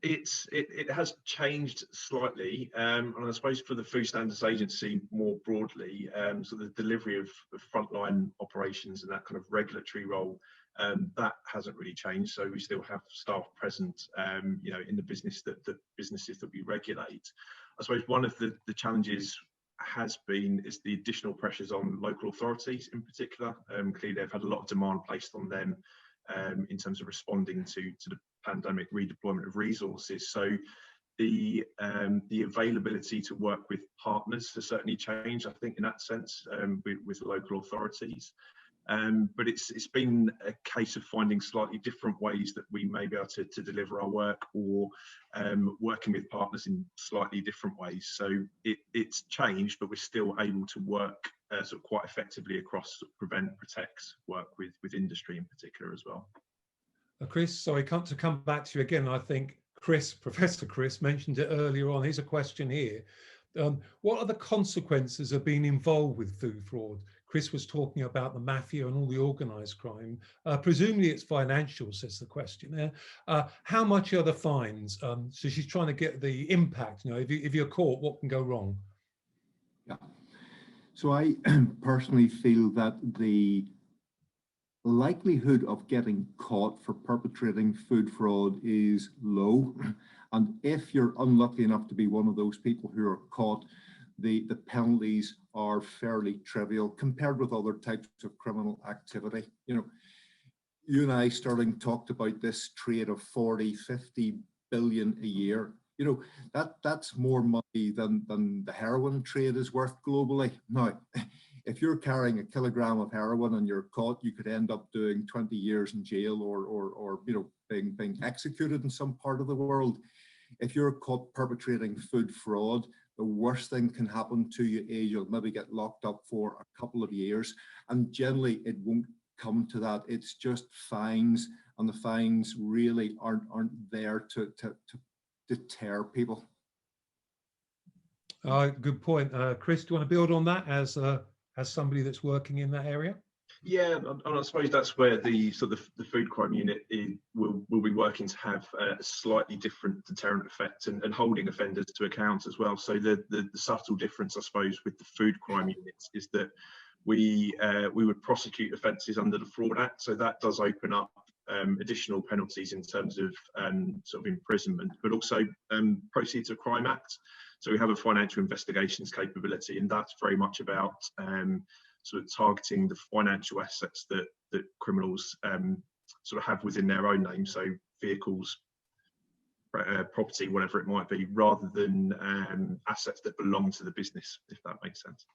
It has changed slightly, and I suppose for the Food Standards Agency more broadly, so the delivery of frontline operations and that kind of regulatory role, that hasn't really changed. So we still have staff present, in the businesses that we regulate. I suppose one of the challenges is the additional pressures on local authorities in particular. Clearly, they've had a lot of demand placed on them in terms of responding to the pandemic, redeployment of resources. So the availability to work with partners has certainly changed, I think, in that sense, with local authorities. But it's been a case of finding slightly different ways that we may be able to deliver our work, or working with partners in slightly different ways. So it's changed, but we're still able to work sort of quite effectively across prevent, protect, work with industry in particular as well. Chris, sorry, to come back to you again, I think Professor Chris mentioned it earlier on. Here's a question here. What are the consequences of being involved with food fraud? Chris was talking about the mafia and all the organised crime. Presumably it's financial, says the question. How much are the fines? So she's trying to get the impact. If you're caught, what can go wrong? Yeah. So I personally feel that the likelihood of getting caught for perpetrating food fraud is low. And if you're unlucky enough to be one of those people who are caught, the penalties are fairly trivial compared with other types of criminal activity. You know, you and I, Sterling, talked about this trade of 40, 50 billion a year. You know, that's more money than the heroin trade is worth globally. Now, if you're carrying a kilogram of heroin and you're caught, you could end up doing 20 years in jail or you know, being executed in some part of the world. If you're caught perpetrating food fraud, the worst thing can happen to you is you'll maybe get locked up for a couple of years, and generally it won't come to that. It's just fines, and the fines really aren't there to deter people. Good point. Chris, do you want to build on that as somebody that's working in that area? Yeah, and I suppose that's where the food crime unit will be working to have a slightly different deterrent effect and holding offenders to account as well. So the subtle difference, I suppose, with the food crime units is that we would prosecute offences under the Fraud Act. So that does open up additional penalties in terms of sort of imprisonment, but also Proceeds of Crime Act. So we have a financial investigations capability, and that's very much about sort of targeting the financial assets that criminals sort of have within their own name, so vehicles, property, whatever it might be, rather than assets that belong to the business, if that makes sense.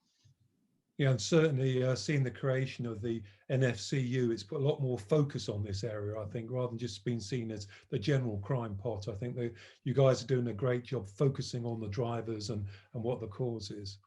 Yeah, and certainly seeing the creation of the NFCU, it's put a lot more focus on this area, I think, rather than just being seen as the general crime pot. I think that you guys are doing a great job focusing on the drivers and what the cause is.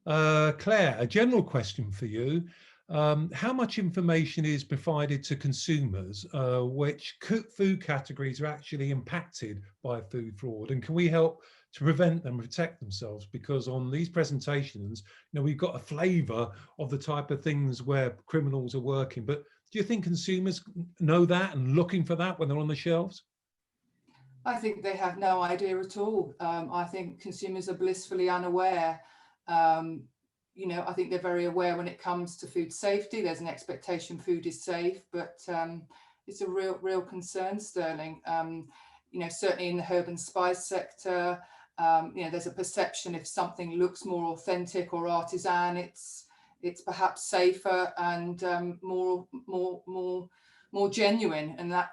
Claire, a general question for you. How much information is provided to consumers which food categories are actually impacted by food fraud, and can we help to prevent them, protect themselves? Because on these presentations, you know, we've got a flavour of the type of things where criminals are working, but do you think consumers know that and looking for that when they're on the shelves? I think they have no idea at all. I think consumers are blissfully unaware. You know, I think they're very aware when it comes to food safety. There's an expectation food is safe, but it's a real concern, Sterling. You know, certainly in the herb and spice sector, you know, there's a perception if something looks more authentic or artisan, it's perhaps safer and more genuine, and that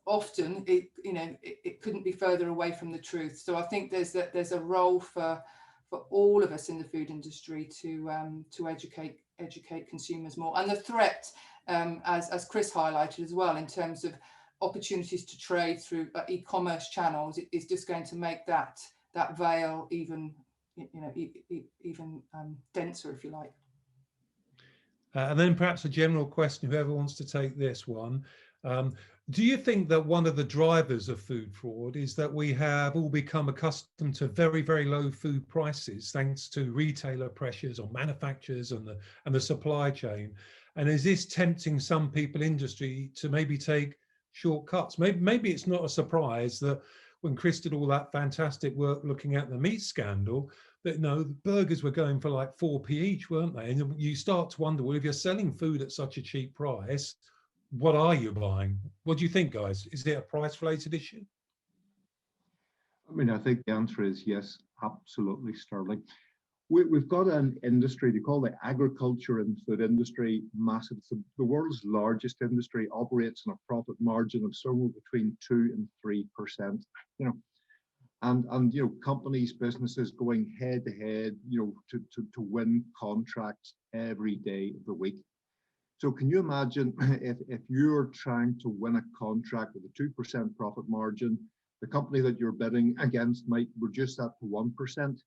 often it couldn't be further away from the truth. So I think there's a role for all of us in the food industry to educate consumers more, and the threat, as Chris highlighted as well, in terms of opportunities to trade through e-commerce channels, is just going to make that veil even denser, if you like. And then perhaps a general question, whoever wants to take this one. Do you think that one of the drivers of food fraud is that we have all become accustomed to very, very low food prices thanks to retailer pressures on manufacturers and the supply chain? And is this tempting some people in industry to maybe take shortcuts? Maybe it's not a surprise that when Chris did all that fantastic work looking at the meat scandal, that the burgers were going for like 4p each, weren't they? And you start to wonder, well, if you're selling food at such a cheap price, what are you buying? What do you think, guys? Is it a price-related issue? I mean, I think the answer is yes, absolutely, Sterling. We've got an industry, they call the agriculture and food industry massive. It's the world's largest industry, operates on a profit margin of somewhere between 2 and 3%. You know, and you know, companies, businesses going head to head, you know, to win contracts every day of the week. So can you imagine if you're trying to win a contract with a 2% profit margin, the company that you're bidding against might reduce that to 1%.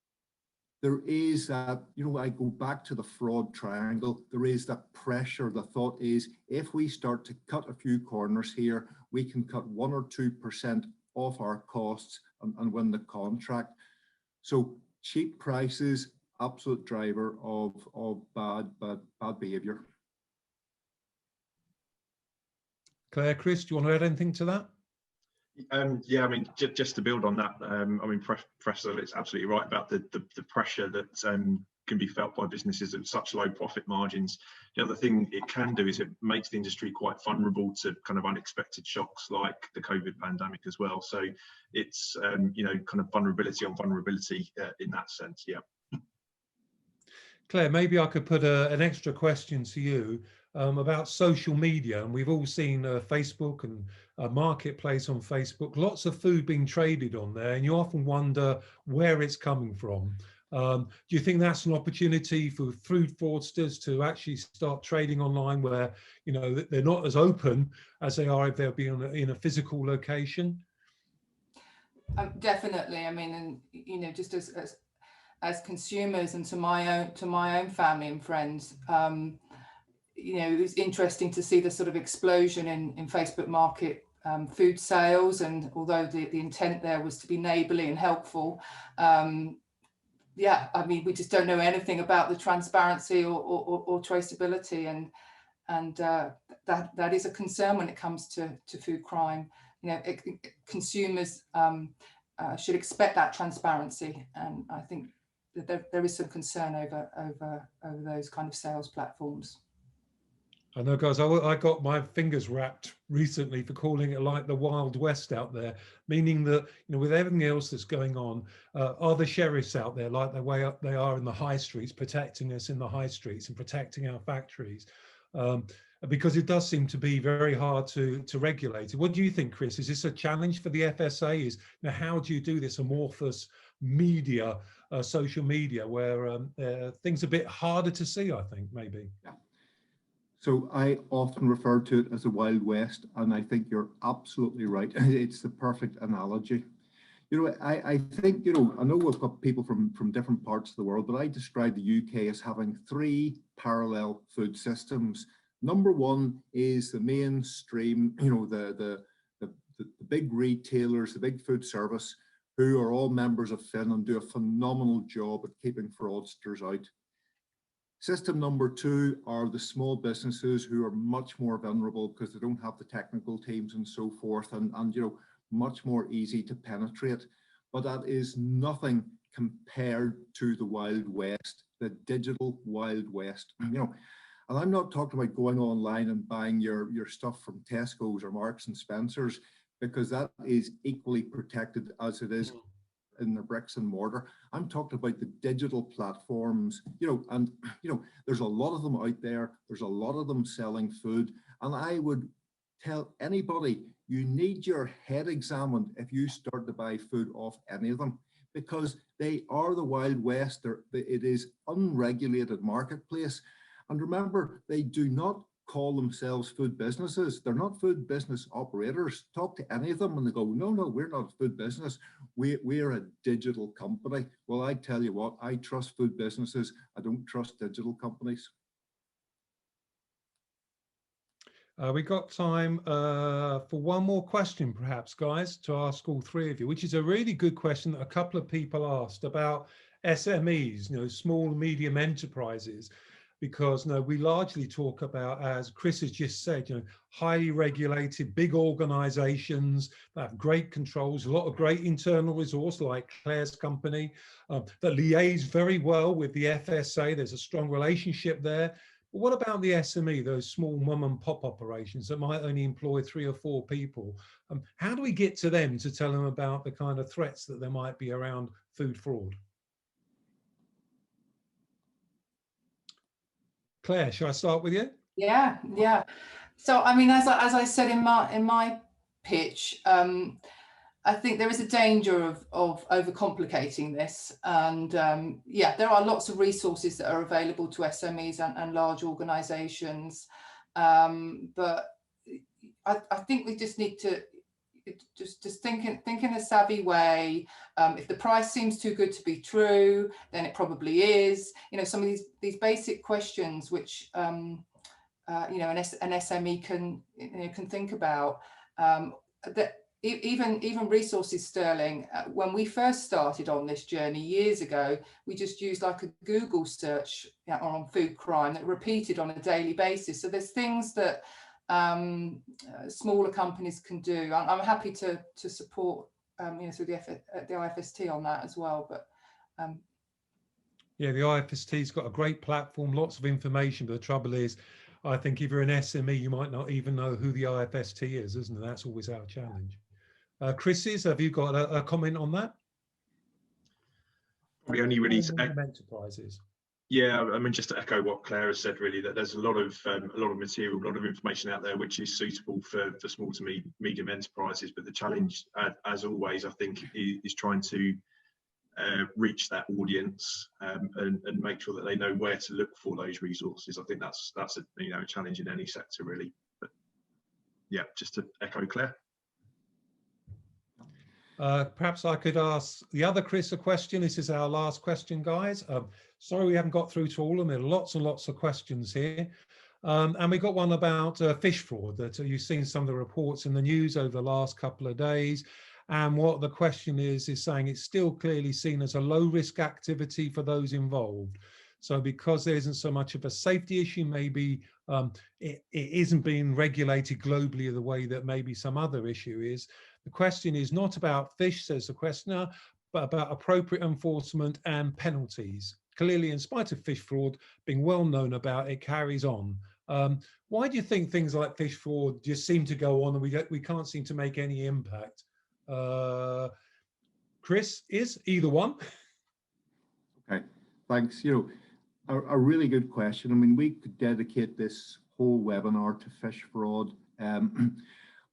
There is that, you know, I go back to the fraud triangle, there is that pressure. The thought is, if we start to cut a few corners here, we can cut 1 or 2% off our costs and win the contract. So cheap prices, absolute driver of bad behavior. Claire, Chris, do you want to add anything to that? Yeah, I mean, just to build on that, I mean, Professor Elliott's absolutely right about the pressure that can be felt by businesses at such low profit margins. The other thing it can do is it makes the industry quite vulnerable to kind of unexpected shocks like the COVID pandemic as well. So it's you know, kind of vulnerability on vulnerability in that sense. Yeah. Claire, maybe I could put an extra question to you about social media. And we've all seen Facebook and a marketplace on Facebook, lots of food being traded on there, and you often wonder where it's coming from. Do you think that's an opportunity for food fraudsters to actually start trading online where, you know, they're not as open as they are if they'll be in a physical location? Definitely. I mean, and you know, just as consumers and to my own family and friends, you know, it was interesting to see the sort of explosion in Facebook Market food sales, and although the intent there was to be neighbourly and helpful, yeah, I mean, we just don't know anything about the transparency or traceability, and that is a concern when it comes to food crime. You know, consumers should expect that transparency, and I think that there is some concern over those kind of sales platforms. I know, guys, I got my fingers wrapped recently for calling it like the Wild West out there, meaning that, you know, with everything else that's going on, are the sheriffs out there like the way they are in the high streets, protecting us in the high streets and protecting our factories? Because it does seem to be very hard to regulate it. What do you think, Chris? Is this a challenge for the FSA? Is, you know, how do you do this amorphous media, social media, where things are a bit harder to see, I think, maybe? Yeah. So I often refer to it as a Wild West, and I think you're absolutely right. It's the perfect analogy. You know, I think, you know, I know we've got people from different parts of the world, but I describe the UK as having 3 parallel food systems. Number one is the mainstream, you know, the big retailers, the big food service, who are all members of FIN and do a phenomenal job at keeping fraudsters out. System number 2 are the small businesses who are much more vulnerable because they don't have the technical teams and so forth, and you know, much more easy to penetrate. But that is nothing compared to the Wild West, the digital Wild West. You know, and I'm not talking about going online and buying your stuff from Tesco's or Marks and Spencer's, because that is equally protected as it is in the bricks and mortar. I'm talking about the digital platforms, you know, and you know, there's a lot of them out there. There's a lot of them selling food, and I would tell anybody, you need your head examined if you start to buy food off any of them, because they are the Wild West. It is unregulated marketplace, and remember, they do not call themselves food businesses. They're not food business operators. Talk to any of them and they go, no, we're not a food business. We're a digital company. Well, I tell you what, I trust food businesses. I don't trust digital companies. We got time for one more question, perhaps, guys, to ask all 3 of you, which is a really good question that a couple of people asked about SMEs, you know, small and medium enterprises. Because no, we largely talk about, as Chris has just said, you know, highly regulated, big organisations that have great controls, a lot of great internal resource, like Clare's company, that liaise very well with the FSA. There's a strong relationship there. But what about the SME, those small mum and pop operations that might only employ 3 or 4 people? How do we get to them to tell them about the kind of threats that there might be around food fraud? Claire, shall I start with you? Yeah. So, I mean, as I said in my pitch, I think there is a danger of overcomplicating this, and yeah, there are lots of resources that are available to SMEs and large organisations, but I think we just need to just think in a savvy way. If the price seems too good to be true, then it probably is. You know, some of these basic questions which you know, an SME can think about. That even resources, Sterling. When we first started on this journey years ago, we just used like a Google search, you know, on food crime that repeated on a daily basis. So there's things that smaller companies can do. I'm happy to support you know, through the IFST on that as well. But Yeah, the IFST's got a great platform, lots of information, but the trouble is, I think if you're an SME, you might not even know who the IFST is, isn't it? That's always our challenge. Chris's, have you got a comment on that? Probably only really enterprises. Yeah, I mean, just to echo what Clare has said, really, that there's a lot of material, a lot of information out there which is suitable for small to medium enterprises. But the challenge, as always, I think, is trying to reach that audience and make sure that they know where to look for those resources. I think that's a challenge in any sector, really. But yeah, just to echo Clare. Perhaps I could ask the other Chris a question. This is our last question, guys. Sorry we haven't got through to all of them. There are lots and lots of questions here. And we got one about fish fraud, that you've seen some of the reports in the news over the last couple of days. And what the question is saying it's still clearly seen as a low risk activity for those involved. So because there isn't so much of a safety issue, maybe it isn't being regulated globally the way that maybe some other issue is. The question is not about fish, says the questioner, but about appropriate enforcement and penalties. Clearly, in spite of fish fraud being well known about, it carries on. Why do you think things like fish fraud just seem to go on and we can't seem to make any impact? Chris, is either one? Okay, thanks. A really good question. I mean, we could dedicate this whole webinar to fish fraud.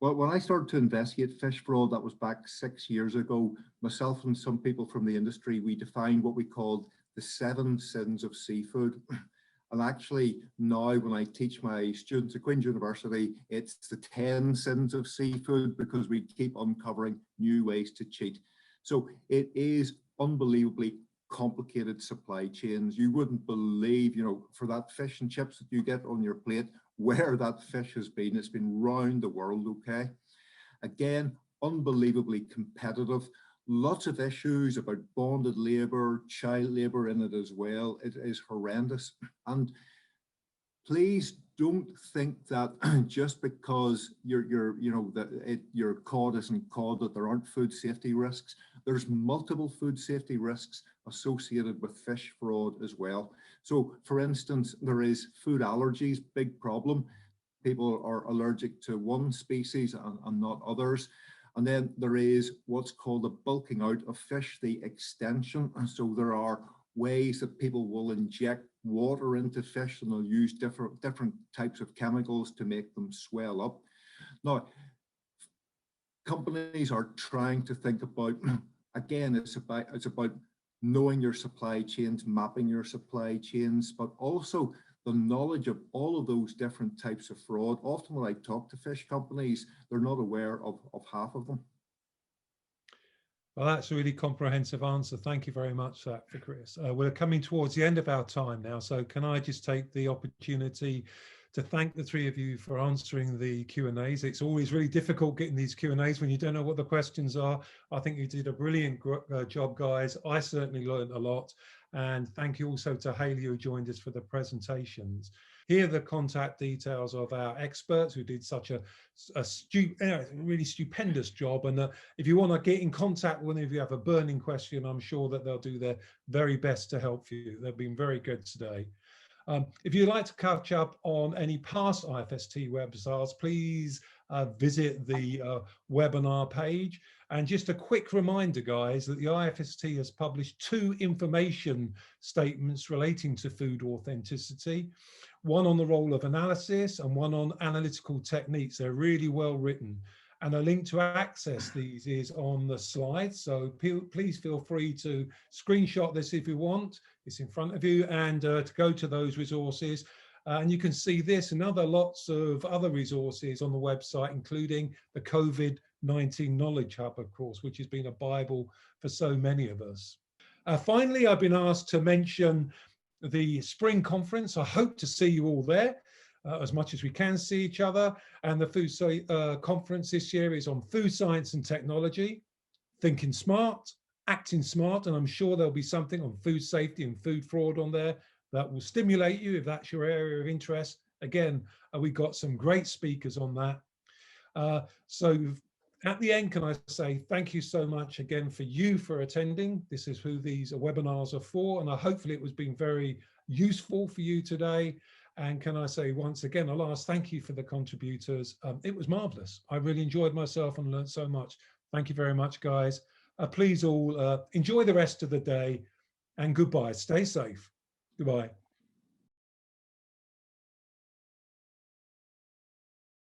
Well, when I started to investigate fish fraud, that was back 6 years ago, myself and some people from the industry, we defined what we called the 7 sins of seafood. And actually now when I teach my students at Queen's University, it's the 10 sins of seafood, because we keep uncovering new ways to cheat. So it is unbelievably complicated supply chains. You wouldn't believe, for that fish and chips that you get on your plate, where that fish has been. It's been round the world, okay? Again, unbelievably competitive. Lots of issues about bonded labor, child labor in it as well. It is horrendous. And please don't think that just because your cod isn't cod, that there aren't food safety risks. There's multiple food safety risks associated with fish fraud as well. So for instance, there is food allergies, big problem. People are allergic to one species and not others. And then there is what's called the bulking out of fish, the extension. And so there are ways that people will inject water into fish, and they'll use different types of chemicals to make them swell up. Now, companies are trying to think about, again, it's about knowing your supply chains, mapping your supply chains, but also the knowledge of all of those different types of fraud. Often when I talk to fish companies, they're not aware of half of them. Well, that's a really comprehensive answer. Thank you very much for that, Chris. We're coming towards the end of our time now, so can I just take the opportunity to thank the three of you for answering the Q&As. It's always really difficult getting these Q&As when you don't know what the questions are. I think you did a brilliant job, guys. I certainly learned a lot. And thank you also to Hayley, who joined us for the presentations. Here are the contact details of our experts who did such a really stupendous job. And if you want to get in contact with them, if you have a burning question, I'm sure that they'll do their very best to help you. They've been very good today. If you'd like to catch up on any past IFST webinars, please visit the webinar page. And just a quick reminder, guys, that the IFST has published 2 information statements relating to food authenticity, one on the role of analysis and one on analytical techniques. They're really well written. And a link to access these is on the slide. So please feel free to screenshot this if you want. It's in front of you, and to go to those resources. And you can see this and lots of other resources on the website, including the COVID-19 Knowledge Hub, of course, which has been a Bible for so many of us. Finally, I've been asked to mention the spring conference. I hope to see you all there. As much as we can see each other. And the food conference this year is on food science and technology, thinking smart, acting smart, and I'm sure there'll be something on food safety and food fraud on there that will stimulate you if that's your area of interest. Again, we've got some great speakers on that. So At the end, can I say thank you so much again for attending. This is who these webinars are for, and hopefully it was being very useful for you today. And can I say once again, a last thank you for the contributors. It was marvelous. I really enjoyed myself and learned so much. Thank you very much, guys. Please all enjoy the rest of the day, and goodbye. Stay safe. Goodbye.